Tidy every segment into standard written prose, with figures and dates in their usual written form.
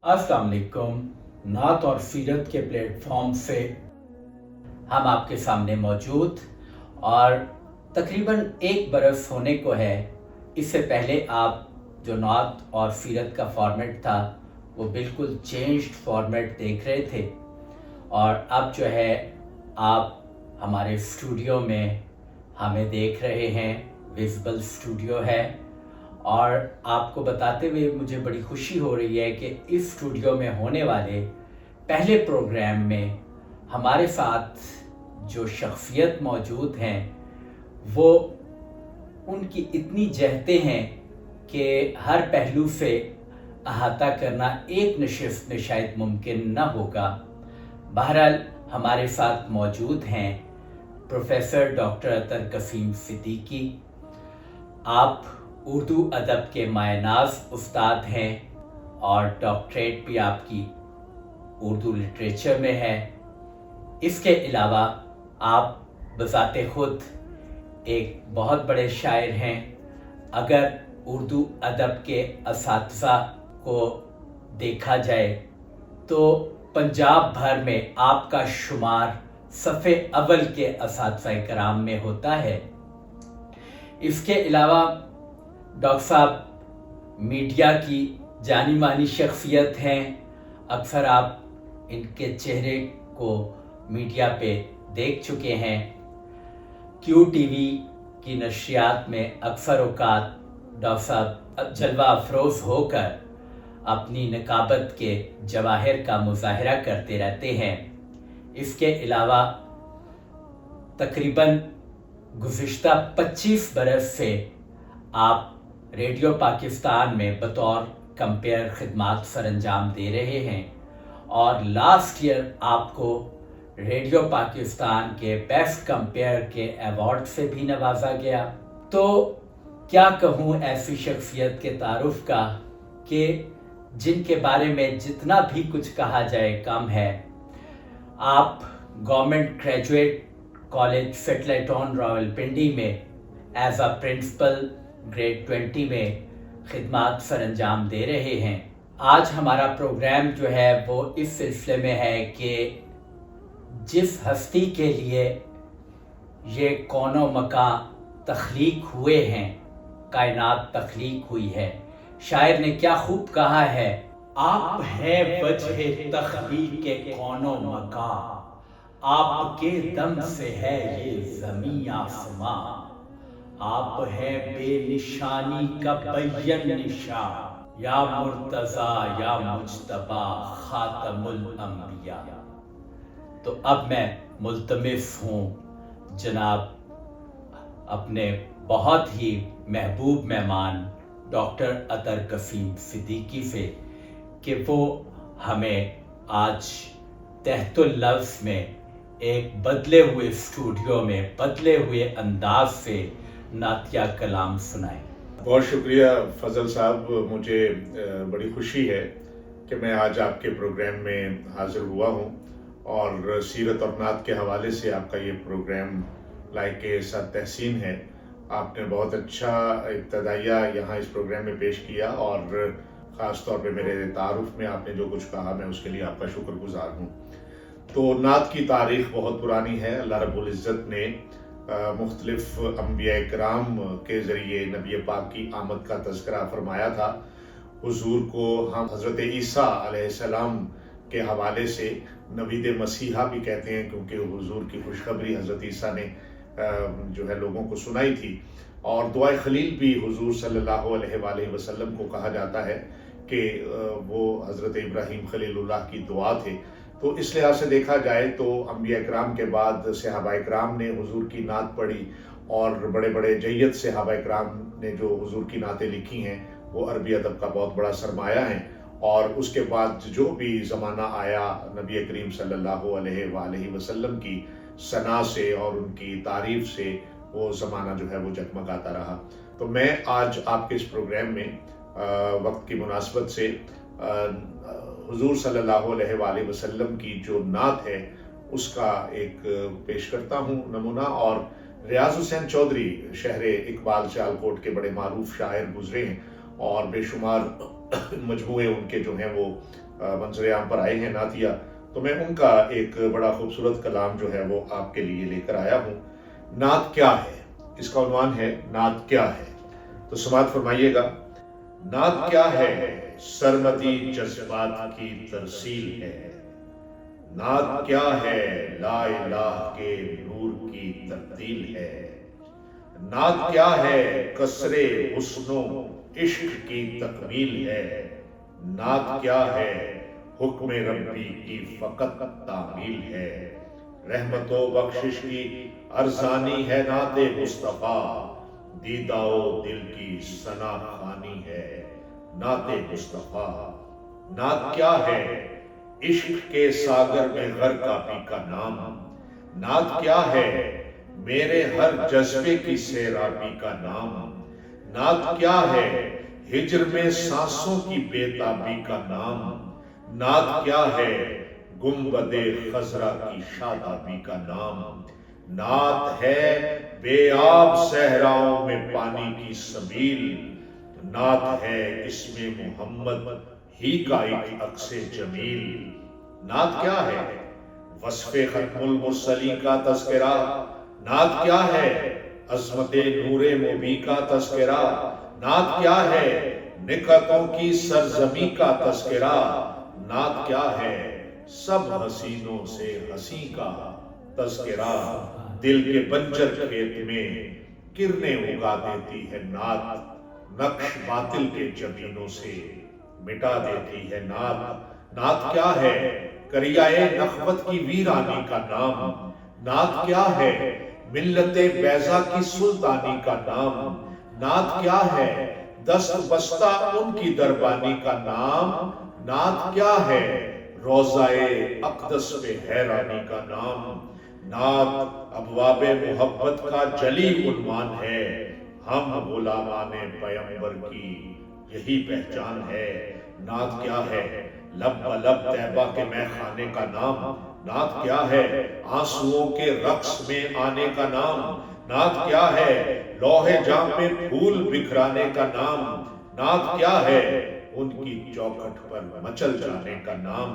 अस्सलाम वालेकुम। नात और सीरत के प्लेटफॉर्म से हम आपके सामने मौजूद और तकरीबन एक बरस होने को है। इससे पहले आप जो नात और सीरत का फॉर्मेट था वो बिल्कुल चेंज्ड फॉर्मेट देख रहे थे और अब जो है आप हमारे स्टूडियो में हमें देख रहे हैं। विजिबल स्टूडियो है और आपको बताते हुए मुझे बड़ी खुशी हो रही है कि इस स्टूडियो में होने वाले पहले प्रोग्राम में हमारे साथ जो शख्सियत मौजूद हैं वो उनकी इतनी जहते हैं कि हर पहलू से अहाता करना एक नशिस्त में शायद मुमकिन न होगा। बहरहाल हमारे साथ मौजूद हैं प्रोफेसर डॉक्टर अतर कसीम सिद्दीकी। आप उर्दू अदब के मायनाज उस्ताद हैं और डॉक्टरेट भी आपकी उर्दू लिटरेचर में है। इसके अलावा आप बज़ाते खुद एक बहुत बड़े शायर हैं। अगर उर्दू अदब के असातिज़ा को देखा जाए तो पंजाब भर में आपका शुमार सफ़े अव्वल के असातिज़ा कराम में होता है। इसके अलावा डॉक्टर साहब मीडिया की जानी मानी शख्सियत हैं। अक्सर आप इनके चेहरे को मीडिया पे देख चुके हैं। QTV की नशरियात में अक्सर औकात डॉक्टर साहब जलवा अफरोज़ होकर अपनी नकाबत के जवाहिर का मुजाहरा करते रहते हैं। इसके अलावा तकरीबन गुज़िश्ता 25 बरस से आप रेडियो पाकिस्तान में बतौर कंपेयर खिदमात सरअंजाम दे रहे हैं और लास्ट ईयर आपको रेडियो पाकिस्तान के बेस्ट कंपेयर के अवार्ड से भी नवाजा गया। तो क्या कहूँ ऐसी शख्सियत के तारुफ का कि जिनके बारे में जितना भी कुछ कहा जाए कम है। आप government graduate college satellite on Rawalpindi में एज अ प्रिंसिपल ग्रेड 20 में खिदमात सरअंजाम दे रहे हैं। आज हमारा प्रोग्राम जो है वो इस सिलसिले में है कि जिस हस्ती के लिए ये कौनो मका तख्लीक हुए हैं, कायनात तख्लीक हुई है। शायर ने क्या खूब कहा है, आप है वजह तख्लीक के कौनो मका, आपके दम से है ये ज़मीं आसमां, आप है बेनिशानी का बैयन निशा, या मुर्तज़ा या मुज्तबा खातमुल अंबिया। तो अब मैं मुल्तमिस हूँ जनाब अपने बहुत ही महबूब मेहमान डॉक्टर अतर कसीम सिद्दीकी से कि वो हमें आज तहतुल लफ्ज़ में एक बदले हुए स्टूडियो में बदले हुए अंदाज से नातिया कलाम सुनाएं। बहुत शुक्रिया फजल साहब, मुझे बड़ी खुशी है कि मैं आज आपके प्रोग्राम में हाज़िर हुआ हूँ और सीरत और नात के हवाले से आपका ये प्रोग्राम लायके सद तहसीन है। आपने बहुत अच्छा इब्तदाइया यहाँ इस प्रोग्राम में पेश किया और ख़ास तौर पे मेरे तारुफ में आपने जो कुछ कहा मैं उसके लिए आपका शुक्रगुजार हूँ। तो नात की तारीख़ बहुत पुरानी है। अल्लाह रब्बुल इज़्ज़त ने मुख्तलिफ़ अंबिया इकराम के ज़रिए नबी पाक की आमद का तज़किरा फरमाया था। हुज़ूर को हम हज़रत ईसा अलैहिस्सलाम के हवाले से नबीद मसीहा भी कहते हैं क्योंकि हुज़ूर की खुशखबरी हज़रत ईसा ने जो है लोगों को सुनाई थी। और दुआए खलील भी हुज़ूर सल्लल्लाहु अलैहि वसल्लम को कहा जाता है कि वो हज़रत इब्राहीम खलीलुल्लाह की दुआ थे। तो इस लिहाज से देखा जाए तो अंबिया इकराम के बाद सहाबा इकराम ने हुज़ूर की नात पढ़ी और बड़े बड़े जय्यद सहाबा इकराम ने जो हुज़ूर की नातें लिखी हैं वो अरबी अदब का बहुत बड़ा सरमाया है। और उसके बाद जो भी ज़माना आया नबी करीम सल्लल्लाहु अलैहि वसल्लम की सना से और उनकी तारीफ़ से वो ज़माना जो है वो जगमगाता रहा। तो मैं आज आपके इस प्रोग्राम में वक्त की मुनासबत से हुज़ूर सल्लल्लाहु अलैहि वसल्लम की जो नात है उसका एक पेश करता हूँ नमूना। और रियाज़ हुसैन चौधरी शहर इकबाल सियालकोट के बड़े मारूफ शायर गुजरे हैं और बेशुमार मजमूए उनके जो हैं वो मंजर आम पर आए हैं नातिया, तो मैं उनका एक बड़ा खूबसूरत कलाम जो है वो आपके लिए लेकर आया हूँ। नात क्या है, इसका उन्वान है नात क्या है। तो समाअत फरमाइएगा। नात क्या है, सरमदी जज्बात की तरसील है। नात क्या है, ला इलाह के नूर की तब्दील है। नात क्या है, कसरे हुस्नो इश्क की तकमील है। नात क्या है, हुक्म रब्बी की फकत तामील है। रहमतो बख्शिश की अरजानी है नाते मुस्तफा, दीदाओ दिल की सना खानी है नाते मुस्तफा। नात क्या है, इश्क के सागर में गर्कापी का नाम। नात क्या है, मेरे हर जज्बे की सैराबी का नाम। नात क्या है, हिज्र में सांसों की बेताबी का नाम। नात क्या है, गुंबदे खजरा की शादाबी का नाम। नात है, बेआब सहराओं में पानी की सबील। नात है, इसमें मोहम्मद ही का एक अक्से जमील। नात क्या है, वस्फे खत्मुल मुरसली का तस्करा। नात क्या है, अजमते नूरे मुबी का तस्करा। नात क्या है, निकतों की सरजमी का तस्करा। नात क्या है, सब हसीनों से हसी का तस्करा। दिल के बंजर खेत में किरणें उगा देती है नात, नक्श बातिल के जमीनों से मिटा देती है नात। नात क्या है, करियाए नखवत की वीरानी का नाम। नात क्या है, मिल्लते बैजा की सुल्तानी का नाम। नात क्या है, दस्त बस्ता उनकी दरबानी का नाम। नात क्या है, रोजाए अक़दस पे हैरानी का नाम। नात अबवाबे मोहब्बत का जली उन्वान है। हम गुलामाने पैगंबर की यही पहचान है। नात क्या है, लब लब तैबा के मैखाने का नाम। नात क्या है, आंसुओं के रक्स में आने का नाम। नात क्या है, लोहे जाम में फूल बिखराने का नाम। नात क्या है, उनकी चौखट पर मचल जाने का नाम।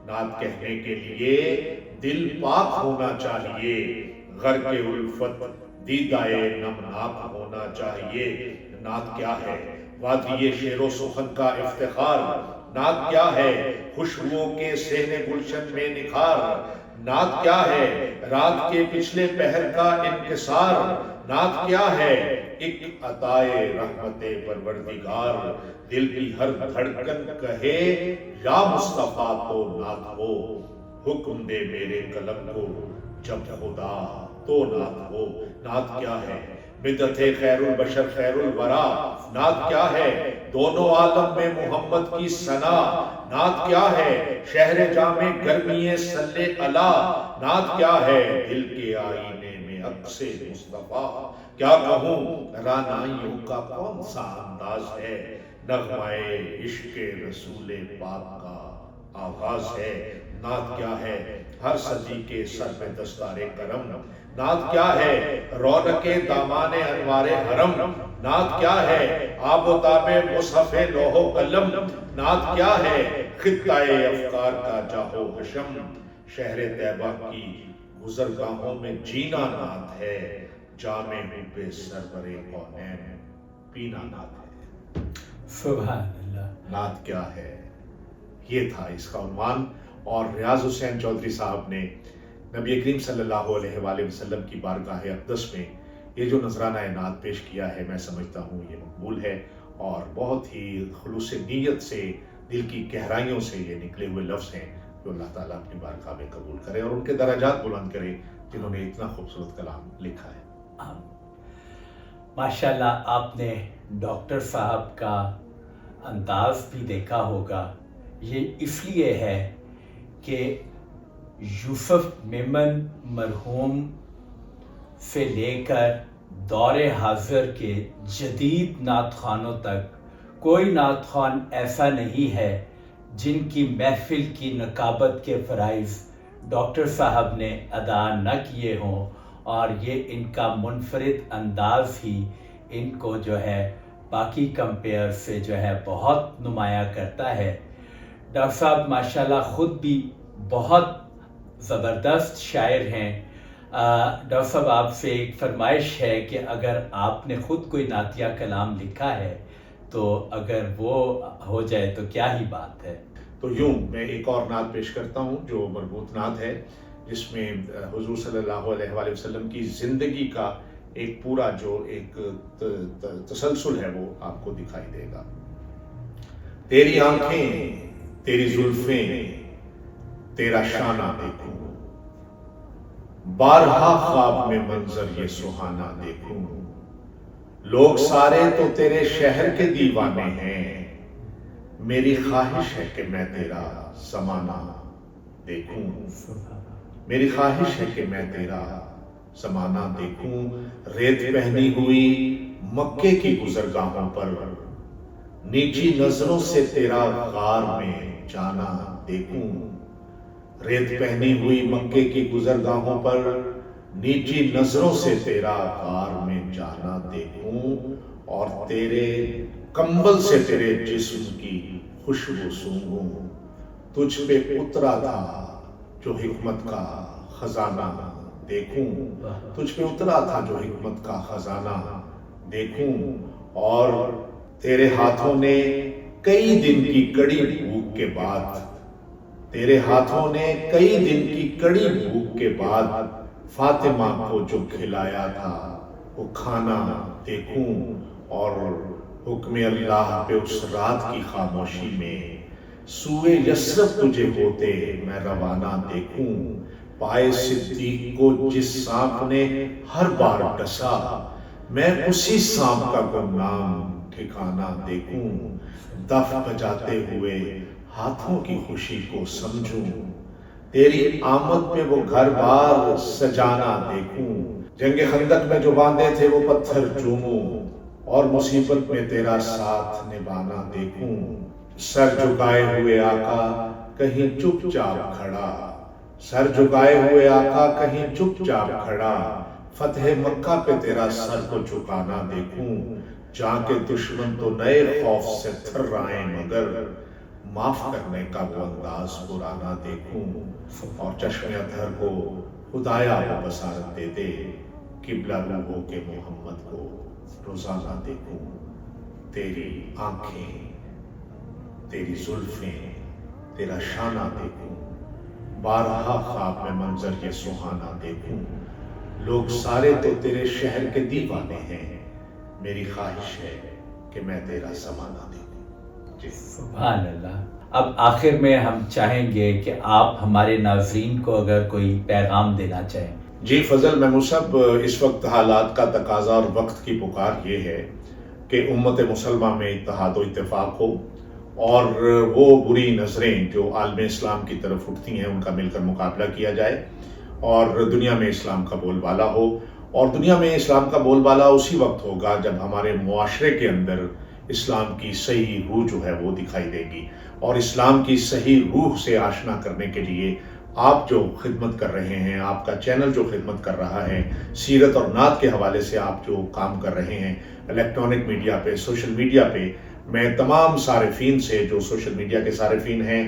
नात कहने के लिए दिल पाक होना चाहिए, घर के उल्फत दीदाए नमनाक होना चाहिए। नात क्या है, वादिये शेरो सुखन का इफ्तिखार। नात क्या है, खुशबुओं के सहने गुलशन में निखार। नात क्या है, रात के पिछले पहर का इंकिसार। नात क्या है, एक अताए रहमते परवरदिगार। दिल की हर धड़कन कहे या मुस्तफा तो नात हो। हुक्म दे मेरे कलम को जब खुदा तो नात हो। नात क्या है, बिदअते खैरुल बशर खैरुल वरा। नात क्या है, दोनों आलम में मोहम्मद की सना। नात क्या है, शहर जामे गर्मीए सल्ले अला। नात क्या है, दिल के आईने में अक्से मुस्तफा। क्या कहूँ रानाइयों का कौन सा अंदाज है, नगमाए इश्क़ रसूले पाक का आवाज है। नात क्या है, हर सदी के सर पे दस्तारे करम। नात क्या है, रौनके दामाने अनवारे हरम। नात क्या है, आबोताबे मुसहफ़े लोहो कलम। नात क्या है, खित्ताए अफ़कार का जाहो हशम। शहर तैबा की गुज़रगाहों में जीना नात है, जामे हुब्बे सरवरे कौनैन पीना नात है। सुभान अल्लाह। नात क्या है, ये था इसका उन्वान। और रियाज हुसैन चौधरी साहब ने नबी करीम सल्लल्लाहु अलैहि वसल्लम की बारगाह अक़दस में ये जो नजराना नात पेश किया है, मैं समझता हूँ ये मकबूल है और बहुत ही खुलूस नीयत से, दिल की गहराइयों से ये निकले हुए लफ्ज़ हैं जो अल्लाह ताला अपनी बारगाह में कबूल करे और उनके दराजात बुलंद करे जिन्होंने इतना खूबसूरत कलाम लिखा है। माशाल्लाह, आपने डॉक्टर साहब का अंदाज भी देखा होगा। ये इसलिए है कि यूसुफ मेमन मरहूम से लेकर दौरे हाजिर के जदीद नात खानों तक कोई नात खान ऐसा नहीं है जिनकी महफिल की नकाबत के फ़राइज़ डॉक्टर साहब ने अदा न किए हों, और ये इनका मुनफरिद अंदाज ही इनको जो है बाकी कंपेयर से जो है बहुत नुमाया करता है। ڈاکٹر صاحب ماشاءاللہ خود بھی بہت زبردست شاعر ہیں. ڈاکٹر صاحب آپ سے ایک فرمائش ہے کہ اگر آپ نے خود کوئی نعتیہ کلام لکھا ہے تو اگر وہ ہو جائے تو کیا ہی بات ہے. تو یوں میں ایک اور نعت پیش کرتا ہوں جو مربوط نعت ہے، جس میں حضور صلی اللہ علیہ وآلہ وسلم کی زندگی کا ایک پورا جو ایک تسلسل ہے وہ آپ کو دکھائی دے گا. تیری آنکھیں، تیری زلفیں، تیرا شانہ دیکھوں، بارہا خواب میں منظر یہ سہانا دیکھوں. لوگ سارے تو تیرے شہر کے دیوانے ہیں، میری خواہش ہے کہ میں تیرا زمانہ دیکھوں. میری خواہش ہے کہ میں تیرا زمانہ دیکھوں. ریت پہنی ہوئی مکے کی گزرگاہوں پر، نیچی نظروں سے تیرا غار میں جانا دیکھوں. ریت پہنی ہوئی مکے کی گزرگاہوں پر، نیچی نظروں سے تیرا غار میں جانا دیکھوں. اور تیرے کمبل سے تیرے جسم کی خوشبو سونگھوں. تجھ پہ اترا تھا جو حکمت کا خزانہ دیکھوں. تجھ پہ اترا تھا جو حکمت کا خزانہ دیکھوں. اور تیرے ہاتھوں نے کئی دن کی کڑی بھوک کے بعد، تیرے ہاتھوں نے کئی دن کی کڑی بھوک کے بعد فاطمہ کو جو کھلایا تھا وہ کھانا دیکھوں. اور حکم اللہ پہ اس رات کی خاموشی میں سوئے یثرب تجھے ہوتے میں روانہ دیکھوں. پائے صدیق کو جس سانپ نے ہر بار ڈسا، میں اسی سانپ کا گمنام ٹھکانہ دیکھوں. دف بجاتے ہوئے ہاتھوں کی خوشی کو سمجھوں، تیری آمد پہ وہ گھر بار سجانا دیکھوں. جنگ خندق میں جو باندھے تھے وہ پتھر چوموں، اور مصیبت میں تیرا ساتھ نبھانا دیکھوں. سر جھکائے ہوئے آقا کہیں چپ چاپ کھڑا، سر جھکائے ہوئے آقا کہیں چپ چاپ کھڑا. فتح مکہ پہ تیرا سر کو جھکانا دیکھوں. جہاں کے دشمن تو نئے خوف سے تھر رہے مگر معاف کرنے کا وہ انداز پرانا دیکھوں. اور چشم اطہر کو خدایا وہ بصارت دے دے، قبلہ روحوں کے محمد کو روزانہ دیکھوں. تیری آنکھیں، تیری زلفیں، تیرا شانہ دیکھوں، بارہا خواب میں منظر یہ سہانا دیکھوں. لوگ سارے تو تیرے شہر کے دیوانے ہیں، میری خواہش ہے کہ میں تیرا زمانہ دیکھوں. جی سبحان اللہ. اب آخر میں ہم چاہیں گے کہ آپ ہمارے ناظرین کو اگر کوئی پیغام دینا چاہیں. جی فضل محمود صاحب، اس وقت حالات کا تقاضا اور وقت کی پکار یہ ہے کہ امت مسلمہ میں اتحاد و اتفاق ہو، اور وہ بری نظریں جو عالم اسلام کی طرف اٹھتی ہیں ان کا مل کر مقابلہ کیا جائے، اور دنیا میں اسلام کا بول بالا ہو. اور دنیا میں اسلام کا بول بالا اسی وقت ہوگا جب ہمارے معاشرے کے اندر اسلام کی صحیح روح جو ہے وہ دکھائی دے گی. اور اسلام کی صحیح روح سے آشنا کرنے کے لیے آپ جو خدمت کر رہے ہیں، آپ کا چینل جو خدمت کر رہا ہے، سیرت اور نعت کے حوالے سے آپ جو کام کر رہے ہیں الیکٹرانک میڈیا پہ، سوشل میڈیا پہ، میں تمام صارفین سے، جو سوشل میڈیا کے صارفین ہیں،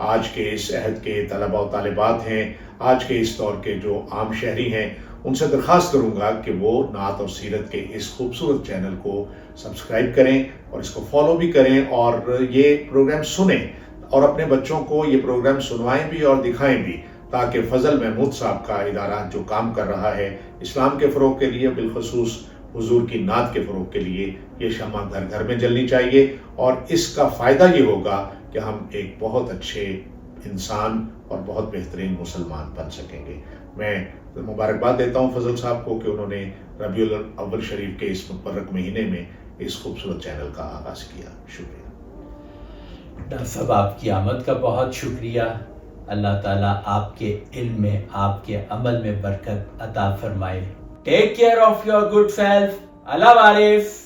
آج کے اس عہد کے طلباء و طالبات ہیں، آج کے اس دور کے جو عام شہری ہیں، ان سے درخواست کروں گا کہ وہ نعت اور سیرت کے اس خوبصورت چینل کو سبسکرائب کریں اور اس کو فالو بھی کریں، اور یہ پروگرام سنیں اور اپنے بچوں کو یہ پروگرام سنوائیں بھی اور دکھائیں بھی، تاکہ فضل محمود صاحب کا ادارہ جو کام کر رہا ہے اسلام کے فروغ کے لیے، بالخصوص حضور کی نعت کے فروغ کے لیے، یہ شمع گھر گھر میں جلنی چاہیے. اور اس کا فائدہ یہ ہوگا کہ ہم ایک بہت اچھے انسان اور بہت بہترین مسلمان بن سکیں گے. میں مبارکباد دیتا ہوں فضل صاحب کو کہ انہوں نے ربیع الاول شریف کے اس مبارک مہینے میں اس خوبصورت چینل کا آغاز کیا. شکریہ ڈاکٹر صاحب، آپ کی آمد کا بہت شکریہ. اللہ تعالیٰ آپ کے علم میں، آپ کے عمل میں برکت عطا فرمائے. Take care of your good self. اللہ حافظ.